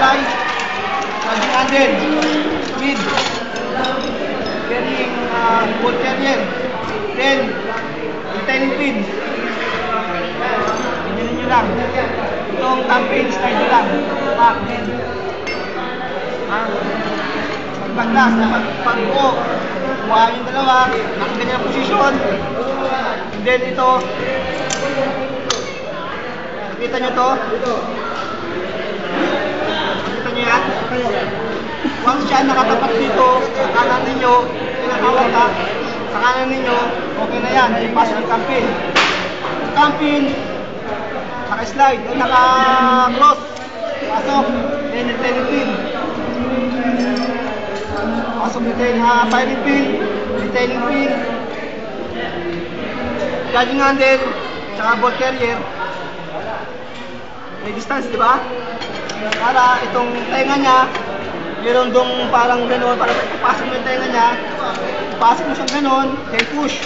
supply, charging handle, mid, carrying bolt carrier, then retaining pin. Pinili nyo lang. Itong thumb pin, slide nyo lang. Back, then. Pag-last, pag-buo, kuha yung dalawa, ang kanyang posisyon. And then ito, nakita nyo to? Nakita nyo yan? Once siya nakatapat dito, sa kanan ninyo, pinakawag ka, sa kanan ninyo, okay na yan, ipasok yung camping. Yung camping, naka-slide, naka-cross, pasok, then retaining pin. Pasok yung firing pin, retaining pin, charging handle, tsaka bolt carrier. May distance, di ba? Para itong tenga niya, meron dong parang gano'n, para ipasok mo yung tenga niya, ipasok mo siyang gano'n, then push.